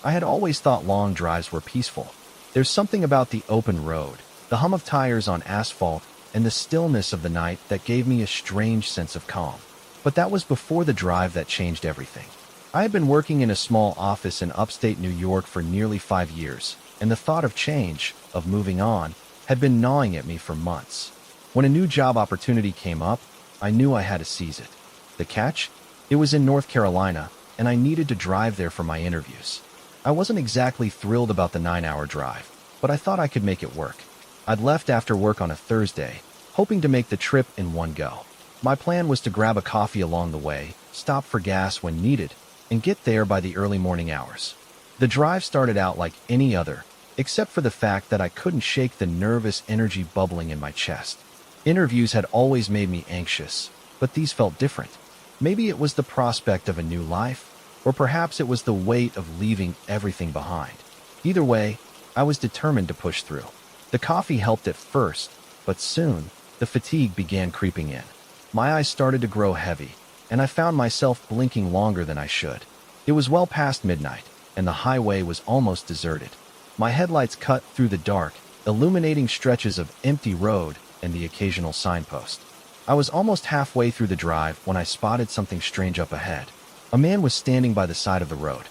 I had always thought long drives were peaceful. There's something about the open road, the hum of tires on asphalt, and the stillness of the night that gave me a strange sense of calm. But that was before the drive that changed everything. I had been working in a small office in upstate New York for nearly 5 years, and the thought of change, of moving on, had been gnawing at me for months. When a new job opportunity came up, I knew I had to seize it. The catch? It was in North Carolina, and I needed to drive there for my interviews. I wasn't exactly thrilled about the 9-hour drive, but I thought I could make it work. I'd left after work on a Thursday, hoping to make the trip in one go. My plan was to grab a coffee along the way, stop for gas when needed, and get there by the early morning hours. The drive started out like any other, except for the fact that I couldn't shake the nervous energy bubbling in my chest. Interviews had always made me anxious, but these felt different. Maybe it was the prospect of a new life, or perhaps it was the weight of leaving everything behind. Either way, I was determined to push through. The coffee helped at first, but soon, the fatigue began creeping in. My eyes started to grow heavy, and I found myself blinking longer than I should. It was well past midnight, and the highway was almost deserted. My headlights cut through the dark, illuminating stretches of empty road and the occasional signpost. I was almost halfway through the drive when I spotted something strange up ahead. A man was standing by the side of the road.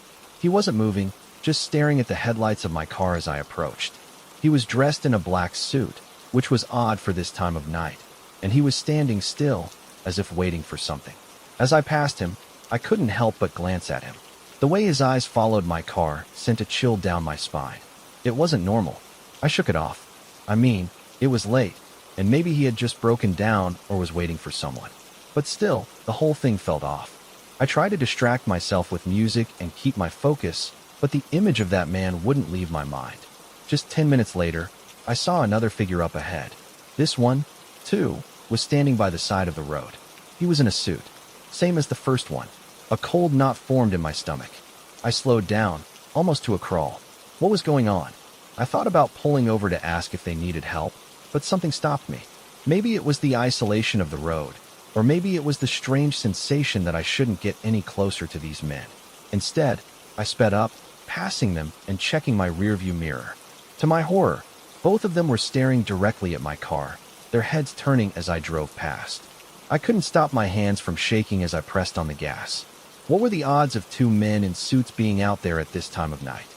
He wasn't moving, just staring at the headlights of my car as I approached. He was dressed in a black suit, which was odd for this time of night, and he was standing still, as if waiting for something. As I passed him, I couldn't help but glance at him. The way his eyes followed my car sent a chill down my spine. It wasn't normal. I shook it off. It was late, and maybe he had just broken down or was waiting for someone. But still, the whole thing felt off. I tried to distract myself with music and keep my focus, but the image of that man wouldn't leave my mind. Just 10 minutes later, I saw another figure up ahead. This one, too, was standing by the side of the road. He was in a suit, same as the first one. A cold knot formed in my stomach. I slowed down, almost to a crawl. What was going on? I thought about pulling over to ask if they needed help, but something stopped me. Maybe it was the isolation of the road, or maybe it was the strange sensation that I shouldn't get any closer to these men. Instead, I sped up, passing them and checking my rearview mirror. To my horror, both of them were staring directly at my car, their heads turning as I drove past. I couldn't stop my hands from shaking as I pressed on the gas. What were the odds of 2 men in suits being out there at this time of night?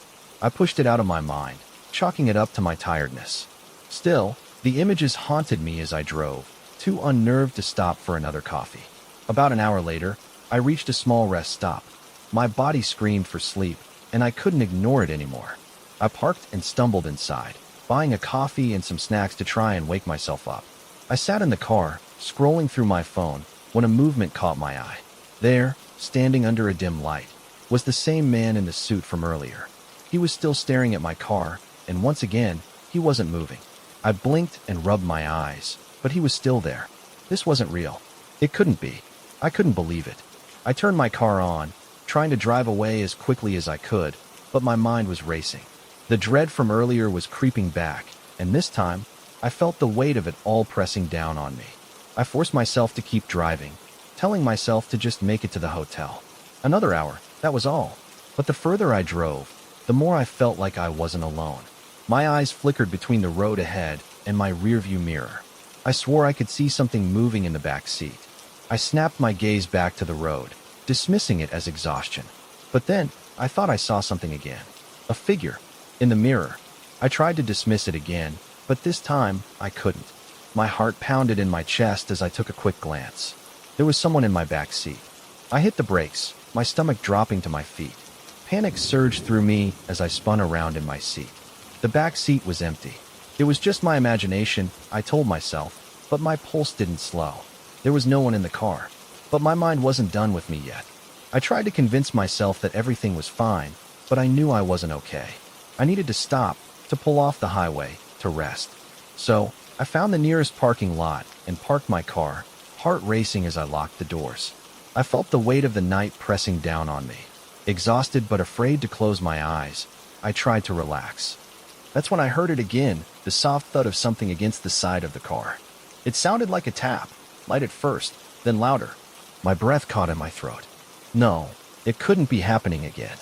I pushed it out of my mind, chalking it up to my tiredness. Still, the images haunted me as I drove, too unnerved to stop for another coffee. About an hour later, I reached a small rest stop. My body screamed for sleep, and I couldn't ignore it anymore. I parked and stumbled inside, buying a coffee and some snacks to try and wake myself up. I sat in the car, scrolling through my phone, when a movement caught my eye. There, standing under a dim light, was the same man in the suit from earlier. He was still staring at my car, and once again, he wasn't moving. I blinked and rubbed my eyes, but he was still there. This wasn't real. It couldn't be. I couldn't believe it. I turned my car on, trying to drive away as quickly as I could, but my mind was racing. The dread from earlier was creeping back, and this time, I felt the weight of it all pressing down on me. I forced myself to keep driving, telling myself to just make it to the hotel. Another hour, that was all. But the further I drove, the more I felt like I wasn't alone. My eyes flickered between the road ahead and my rearview mirror. I swore I could see something moving in the back seat. I snapped my gaze back to the road, dismissing it as exhaustion. But then, I thought I saw something again. A figure. In the mirror. I tried to dismiss it again, but this time, I couldn't. My heart pounded in my chest as I took a quick glance. There was someone in my back seat. I hit the brakes, my stomach dropping to my feet. Panic surged through me as I spun around in my seat. The back seat was empty. It was just my imagination, I told myself, but my pulse didn't slow. There was no one in the car, but my mind wasn't done with me yet. I tried to convince myself that everything was fine, but I knew I wasn't okay. I needed to stop, to pull off the highway, to rest. So, I found the nearest parking lot and parked my car, heart racing as I locked the doors. I felt the weight of the night pressing down on me. Exhausted but afraid to close my eyes, I tried to relax. That's when I heard it again, the soft thud of something against the side of the car. It sounded like a tap, light at first, then louder. My breath caught in my throat. No, it couldn't be happening again.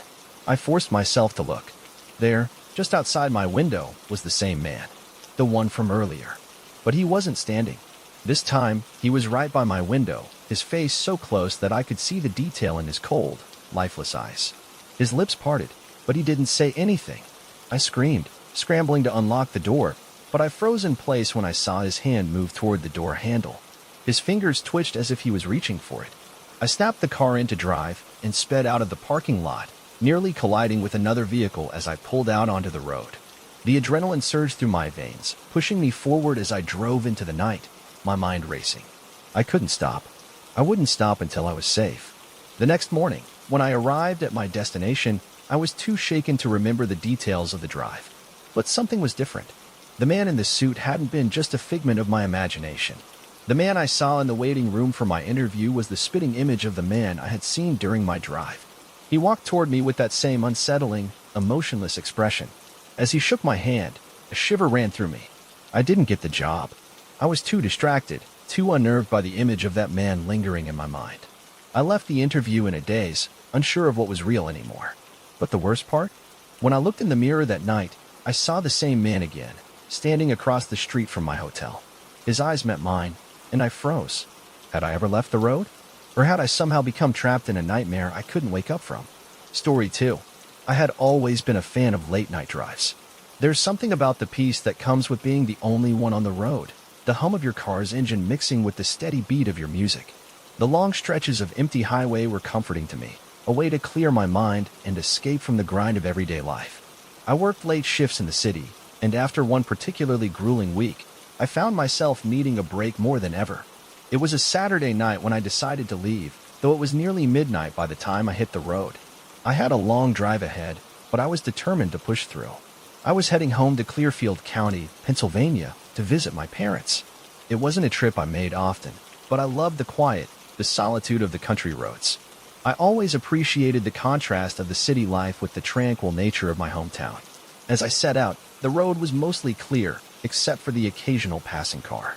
I forced myself to look. There, just outside my window, was the same man. The one from earlier. But he wasn't standing. This time, he was right by my window, his face so close that I could see the detail in his cold, lifeless eyes. His lips parted, but he didn't say anything. I screamed, scrambling to unlock the door, but I froze in place when I saw his hand move toward the door handle. His fingers twitched as if he was reaching for it. I snapped the car into drive and sped out of the parking lot, nearly colliding with another vehicle as I pulled out onto the road. The adrenaline surged through my veins, pushing me forward as I drove into the night, my mind racing. I couldn't stop. I wouldn't stop until I was safe. The next morning, when I arrived at my destination, I was too shaken to remember the details of the drive. But something was different. The man in the suit hadn't been just a figment of my imagination. The man I saw in the waiting room for my interview was the spitting image of the man I had seen during my drive. He walked toward me with that same unsettling, emotionless expression. As he shook my hand, a shiver ran through me. I didn't get the job. I was too distracted, too unnerved by the image of that man lingering in my mind. I left the interview in a daze, unsure of what was real anymore. But the worst part? When I looked in the mirror that night, I saw the same man again, standing across the street from my hotel. His eyes met mine, and I froze. Had I ever left the road? Or had I somehow become trapped in a nightmare I couldn't wake up from? Story 2. I had always been a fan of late-night drives. There's something about the peace that comes with being the only one on the road, the hum of your car's engine mixing with the steady beat of your music. The long stretches of empty highway were comforting to me, a way to clear my mind and escape from the grind of everyday life. I worked late shifts in the city, and after one particularly grueling week, I found myself needing a break more than ever. It was a Saturday night when I decided to leave, though it was nearly midnight by the time I hit the road. I had a long drive ahead, but I was determined to push through. I was heading home to Clearfield County, Pennsylvania, to visit my parents. It wasn't a trip I made often, but I loved the quiet, the solitude of the country roads. I always appreciated the contrast of the city life with the tranquil nature of my hometown. As I set out, the road was mostly clear, except for the occasional passing car.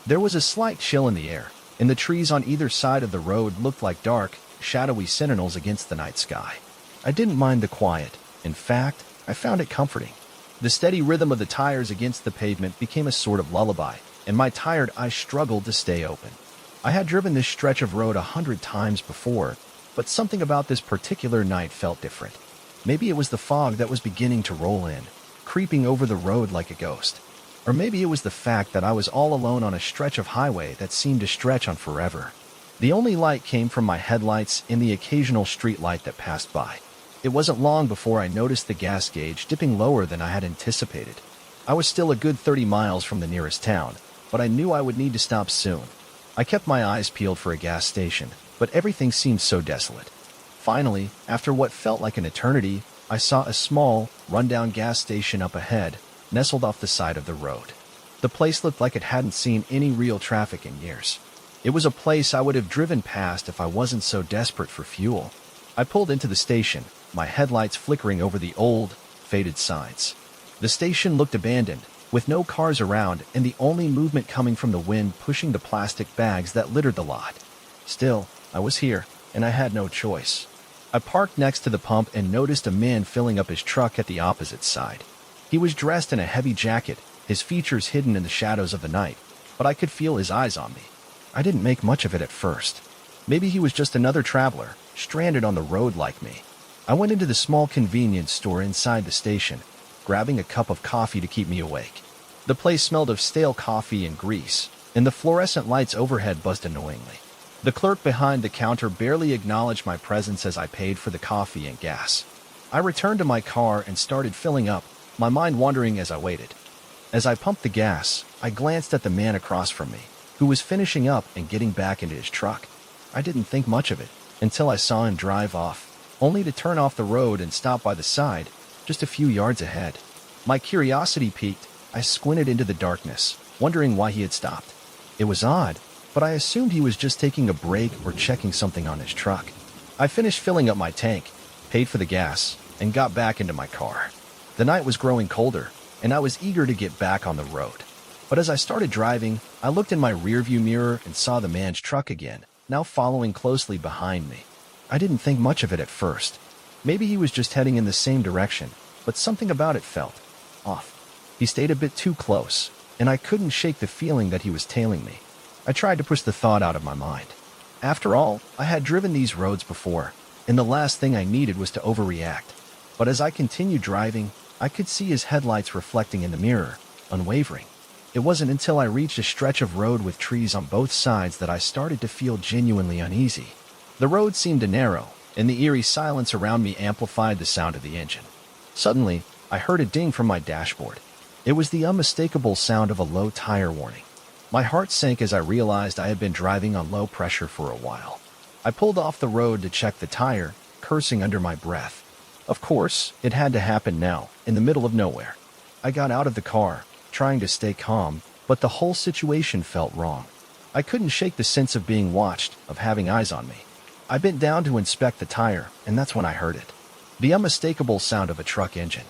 There was a slight chill in the air, and the trees on either side of the road looked like dark, shadowy sentinels against the night sky. I didn't mind the quiet. In fact, I found it comforting. The steady rhythm of the tires against the pavement became a sort of lullaby, and my tired eyes struggled to stay open. I had driven this stretch of road 100 times before, but something about this particular night felt different. Maybe it was the fog that was beginning to roll in, creeping over the road like a ghost. Or maybe it was the fact that I was all alone on a stretch of highway that seemed to stretch on forever. The only light came from my headlights and the occasional street light that passed by. It wasn't long before I noticed the gas gauge dipping lower than I had anticipated. I was still a good 30 miles from the nearest town, but I knew I would need to stop soon. I kept my eyes peeled for a gas station, but everything seemed so desolate. Finally, after what felt like an eternity, I saw a small, rundown gas station up ahead, nestled off the side of the road. The place looked like it hadn't seen any real traffic in years. It was a place I would have driven past if I wasn't so desperate for fuel. I pulled into the station, my headlights flickering over the old, faded signs. The station looked abandoned, with no cars around and the only movement coming from the wind pushing the plastic bags that littered the lot. Still, I was here, and I had no choice. I parked next to the pump and noticed a man filling up his truck at the opposite side. He was dressed in a heavy jacket, his features hidden in the shadows of the night, but I could feel his eyes on me. I didn't make much of it at first. Maybe he was just another traveler, stranded on the road like me. I went into the small convenience store inside the station, grabbing a cup of coffee to keep me awake. The place smelled of stale coffee and grease, and the fluorescent lights overhead buzzed annoyingly. The clerk behind the counter barely acknowledged my presence as I paid for the coffee and gas. I returned to my car and started filling up, my mind wandering as I waited. As I pumped the gas, I glanced at the man across from me, who was finishing up and getting back into his truck. I didn't think much of it until I saw him drive off, only to turn off the road and stop by the side, just a few yards ahead. My curiosity piqued. I squinted into the darkness, wondering why he had stopped. It was odd, but I assumed he was just taking a break or checking something on his truck. I finished filling up my tank, paid for the gas, and got back into my car. The night was growing colder, and I was eager to get back on the road. But as I started driving, I looked in my rearview mirror and saw the man's truck again, now following closely behind me. I didn't think much of it at first. Maybe he was just heading in the same direction, but something about it felt off. He stayed a bit too close, and I couldn't shake the feeling that he was tailing me. I tried to push the thought out of my mind. After all, I had driven these roads before, and the last thing I needed was to overreact. But as I continued driving, I could see his headlights reflecting in the mirror, unwavering. It wasn't until I reached a stretch of road with trees on both sides that I started to feel genuinely uneasy. The road seemed to narrow, and the eerie silence around me amplified the sound of the engine. Suddenly, I heard a ding from my dashboard. It was the unmistakable sound of a low tire warning. My heart sank as I realized I had been driving on low pressure for a while. I pulled off the road to check the tire, cursing under my breath. Of course, it had to happen now, in the middle of nowhere. I got out of the car, trying to stay calm, but the whole situation felt wrong. I couldn't shake the sense of being watched, of having eyes on me. I bent down to inspect the tire, and that's when I heard it. The unmistakable sound of a truck engine.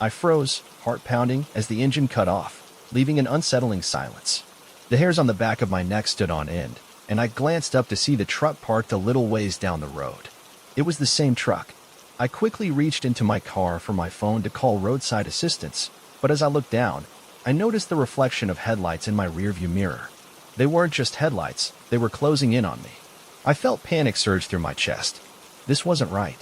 I froze, heart pounding, as the engine cut off, leaving an unsettling silence. The hairs on the back of my neck stood on end, and I glanced up to see the truck parked a little ways down the road. It was the same truck. I quickly reached into my car for my phone to call roadside assistance, but as I looked down, I noticed the reflection of headlights in my rearview mirror. They weren't just headlights, they were closing in on me. I felt panic surge through my chest. This wasn't right.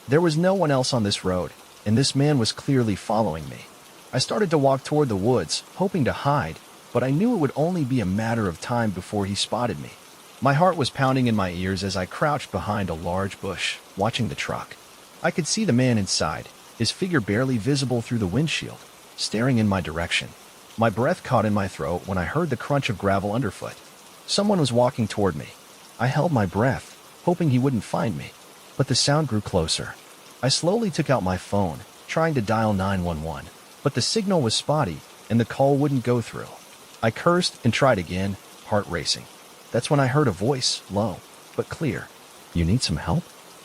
There was no one else on this road, and this man was clearly following me. I started to walk toward the woods, hoping to hide, but I knew it would only be a matter of time before he spotted me. My heart was pounding in my ears as I crouched behind a large bush, watching the truck. I could see the man inside, his figure barely visible through the windshield, staring in my direction. My breath caught in my throat when I heard the crunch of gravel underfoot. Someone was walking toward me. I held my breath, hoping he wouldn't find me, but the sound grew closer. I slowly took out my phone, trying to dial 911, but the signal was spotty and the call wouldn't go through. I cursed and tried again, heart racing. That's when I heard a voice, low, but clear. "You need some help?"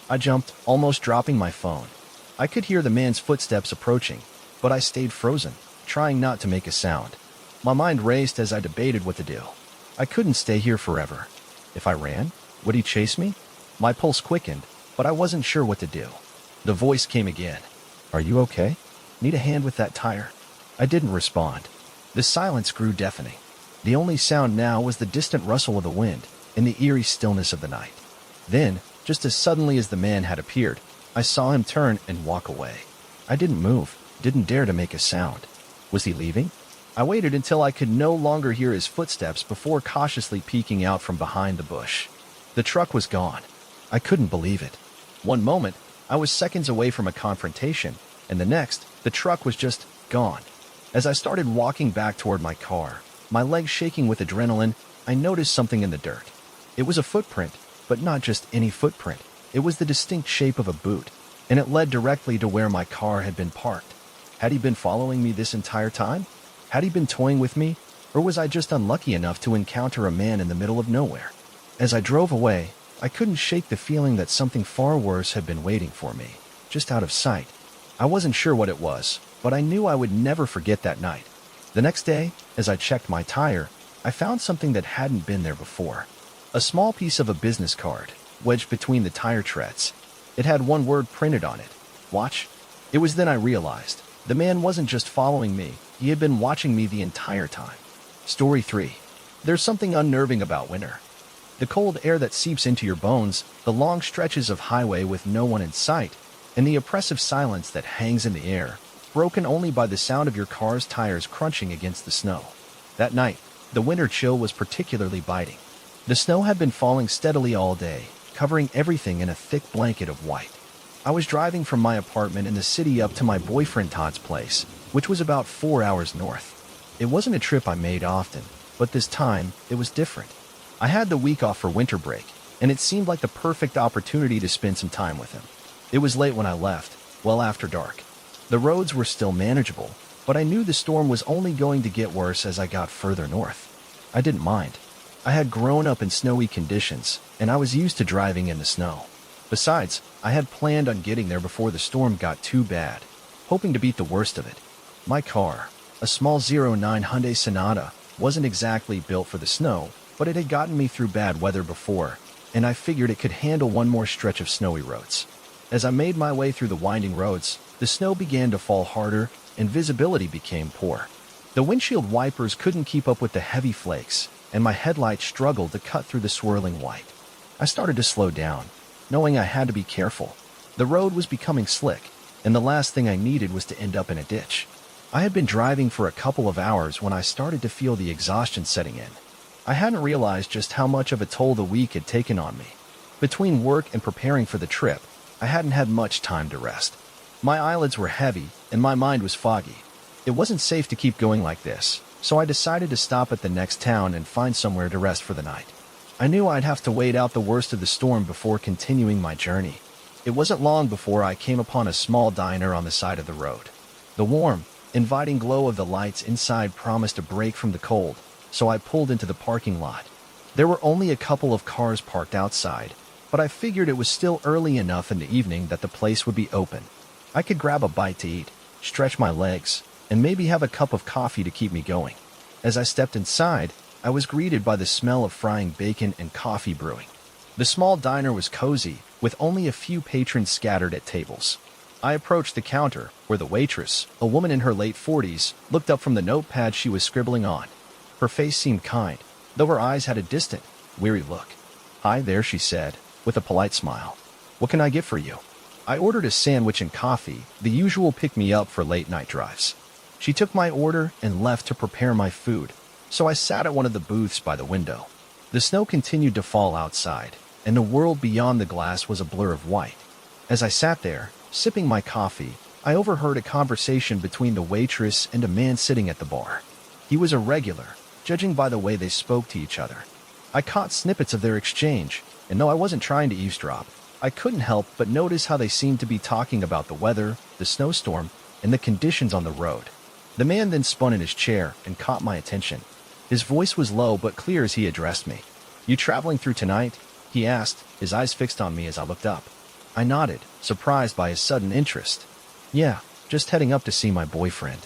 I jumped, almost dropping my phone. I could hear the man's footsteps approaching, but I stayed frozen, trying not to make a sound. My mind raced as I debated what to do. I couldn't stay here forever. If I ran, would he chase me? My pulse quickened, but I wasn't sure what to do. The voice came again. "Are you okay? Need a hand with that tire?" I didn't respond. The silence grew deafening. The only sound now was the distant rustle of the wind and the eerie stillness of the night. Then, just as suddenly as the man had appeared, I saw him turn and walk away. I didn't move, didn't dare to make a sound. Was he leaving? I waited until I could no longer hear his footsteps before cautiously peeking out from behind the bush. The truck was gone. I couldn't believe it. One moment, I was seconds away from a confrontation, and the next, the truck was just gone. As I started walking back toward my car, my legs shaking with adrenaline, I noticed something in the dirt. It was a footprint, but not just any footprint. It was the distinct shape of a boot, and it led directly to where my car had been parked. Had he been following me this entire time? Had he been toying with me, or was I just unlucky enough to encounter a man in the middle of nowhere? As I drove away, I couldn't shake the feeling that something far worse had been waiting for me, just out of sight. I wasn't sure what it was, but I knew I would never forget that night. The next day, as I checked my tire, I found something that hadn't been there before. A small piece of a business card, wedged between the tire treads. It had one word printed on it: watch. It was then I realized, the man wasn't just following me, he had been watching me the entire time. Story 3. There's something unnerving about winter. The cold air that seeps into your bones, the long stretches of highway with no one in sight, and the oppressive silence that hangs in the air, broken only by the sound of your car's tires crunching against the snow. That night, the winter chill was particularly biting. The snow had been falling steadily all day, covering everything in a thick blanket of white. I was driving from my apartment in the city up to my boyfriend Todd's place, which was about 4 hours north. It wasn't a trip I made often, but this time, it was different. I had the week off for winter break, and it seemed like the perfect opportunity to spend some time with him. It was late when I left, well after dark. The roads were still manageable, but I knew the storm was only going to get worse as I got further north. I didn't mind. I had grown up in snowy conditions, and I was used to driving in the snow. Besides, I had planned on getting there before the storm got too bad, hoping to beat the worst of it. My car, a small '09 Hyundai Sonata, wasn't exactly built for the snow, but it had gotten me through bad weather before, and I figured it could handle one more stretch of snowy roads. As I made my way through the winding roads, the snow began to fall harder and visibility became poor. The windshield wipers couldn't keep up with the heavy flakes, and my headlights struggled to cut through the swirling white. I started to slow down, knowing I had to be careful. The road was becoming slick, and the last thing I needed was to end up in a ditch. I had been driving for a couple of hours when I started to feel the exhaustion setting in. I hadn't realized just how much of a toll the week had taken on me. Between work and preparing for the trip, I hadn't had much time to rest. My eyelids were heavy, and my mind was foggy. It wasn't safe to keep going like this, so I decided to stop at the next town and find somewhere to rest for the night. I knew I'd have to wait out the worst of the storm before continuing my journey. It wasn't long before I came upon a small diner on the side of the road. The warm, inviting glow of the lights inside promised a break from the cold, so I pulled into the parking lot. There were only a couple of cars parked outside, but I figured it was still early enough in the evening that the place would be open. I could grab a bite to eat, stretch my legs, and maybe have a cup of coffee to keep me going. As I stepped inside, I was greeted by the smell of frying bacon and coffee brewing. The small diner was cozy, with only a few patrons scattered at tables. I approached the counter, where the waitress, a woman in her late 40s, looked up from the notepad she was scribbling on. Her face seemed kind, though her eyes had a distant, weary look. "Hi there," she said, with a polite smile. "What can I get for you?" I ordered a sandwich and coffee, the usual pick-me-up for late-night drives. She took my order and left to prepare my food, so I sat at one of the booths by the window. The snow continued to fall outside, and the world beyond the glass was a blur of white. As I sat there, sipping my coffee, I overheard a conversation between the waitress and a man sitting at the bar. He was a regular, judging by the way they spoke to each other. I caught snippets of their exchange, and though I wasn't trying to eavesdrop, I couldn't help but notice how they seemed to be talking about the weather, the snowstorm, and the conditions on the road. The man then spun in his chair and caught my attention. His voice was low but clear as he addressed me. "You traveling through tonight?" he asked, his eyes fixed on me as I looked up. I nodded, surprised by his sudden interest. "Yeah, just heading up to see my boyfriend."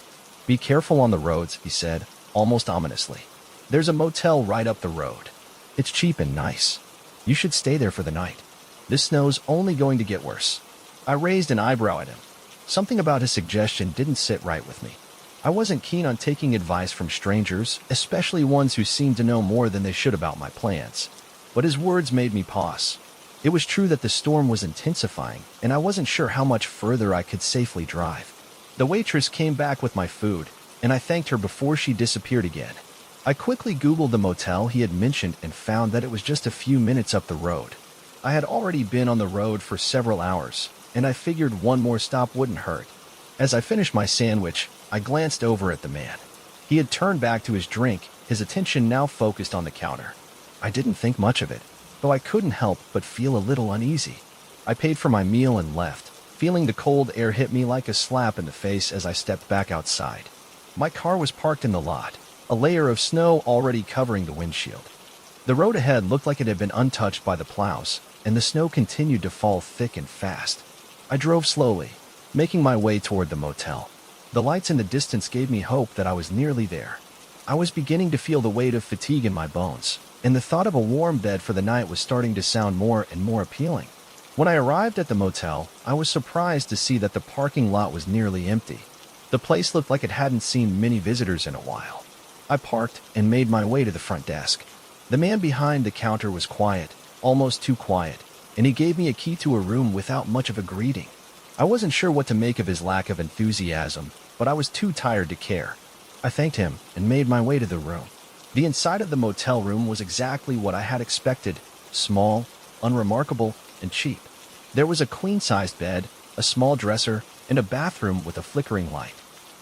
"Be careful on the roads," he said, almost ominously. "There's a motel right up the road. It's cheap and nice. You should stay there for the night. This snow's only going to get worse." I raised an eyebrow at him. Something about his suggestion didn't sit right with me. I wasn't keen on taking advice from strangers, especially ones who seemed to know more than they should about my plans. But his words made me pause. It was true that the storm was intensifying, and I wasn't sure how much further I could safely drive. The waitress came back with my food, and I thanked her before she disappeared again. I quickly Googled the motel he had mentioned and found that it was just a few minutes up the road. I had already been on the road for several hours, and I figured one more stop wouldn't hurt. As I finished my sandwich, I glanced over at the man. He had turned back to his drink, his attention now focused on the counter. I didn't think much of it, though I couldn't help but feel a little uneasy. I paid for my meal and left, feeling the cold air hit me like a slap in the face as I stepped back outside. My car was parked in the lot, a layer of snow already covering the windshield. The road ahead looked like it had been untouched by the plows, and the snow continued to fall thick and fast. I drove slowly, making my way toward the motel. The lights in the distance gave me hope that I was nearly there. I was beginning to feel the weight of fatigue in my bones, and the thought of a warm bed for the night was starting to sound more and more appealing. When I arrived at the motel, I was surprised to see that the parking lot was nearly empty. The place looked like it hadn't seen many visitors in a while. I parked and made my way to the front desk. The man behind the counter was quiet, almost too quiet, and he gave me a key to a room without much of a greeting. I wasn't sure what to make of his lack of enthusiasm, but I was too tired to care. I thanked him and made my way to the room. The inside of the motel room was exactly what I had expected: small, unremarkable, and cheap. There was a queen-sized bed, a small dresser, and a bathroom with a flickering light.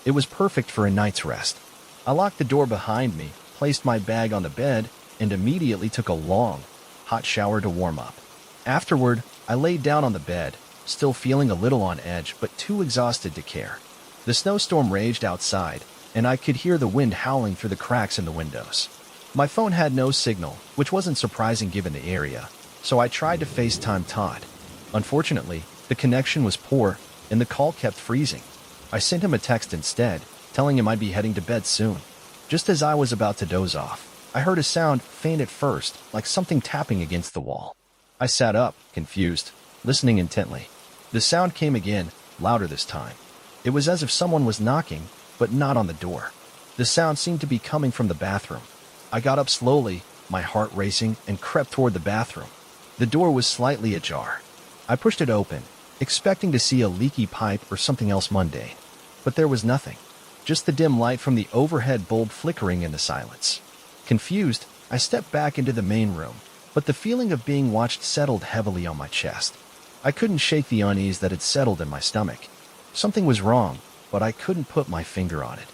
It was perfect for a night's rest. I locked the door behind me, placed my bag on the bed, and immediately took a long, hot shower to warm up. Afterward, I laid down on the bed, still feeling a little on edge but too exhausted to care. The snowstorm raged outside, and I could hear the wind howling through the cracks in the windows. My phone had no signal, which wasn't surprising given the area, so I tried to FaceTime Todd. Unfortunately, the connection was poor, and the call kept freezing. I sent him a text instead, telling him I'd be heading to bed soon. Just as I was about to doze off, I heard a sound, faint at first, like something tapping against the wall. I sat up, confused, listening intently. The sound came again, louder this time. It was as if someone was knocking, but not on the door. The sound seemed to be coming from the bathroom. I got up slowly, my heart racing, and crept toward the bathroom. The door was slightly ajar. I pushed it open, expecting to see a leaky pipe or something else mundane. But there was nothing. Just the dim light from the overhead bulb flickering in the silence. Confused, I stepped back into the main room, but the feeling of being watched settled heavily on my chest. I couldn't shake the unease that had settled in my stomach. Something was wrong, but I couldn't put my finger on it.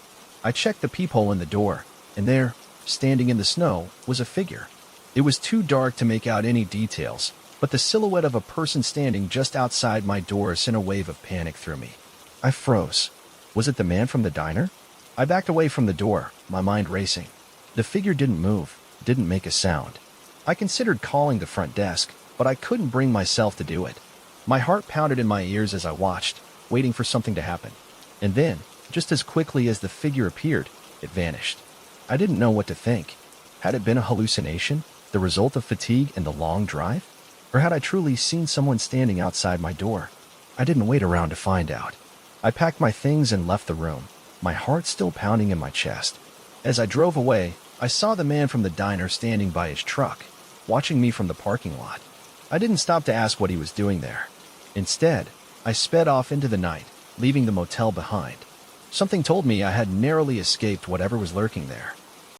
I checked the peephole in the door, and there, standing in the snow, was a figure. It was too dark to make out any details, but the silhouette of a person standing just outside my door sent a wave of panic through me. I froze. Was it the man from the diner? I backed away from the door, my mind racing. The figure didn't move, didn't make a sound. I considered calling the front desk, but I couldn't bring myself to do it. My heart pounded in my ears as I watched, waiting for something to happen. And then, just as quickly as the figure appeared, it vanished. I didn't know what to think. Had it been a hallucination, the result of fatigue and the long drive? Or had I truly seen someone standing outside my door? I didn't wait around to find out. I packed my things and left the room, my heart still pounding in my chest. As I drove away, I saw the man from the diner standing by his truck, watching me from the parking lot. I didn't stop to ask what he was doing there. Instead, I sped off into the night, leaving the motel behind. Something told me I had narrowly escaped whatever was lurking there.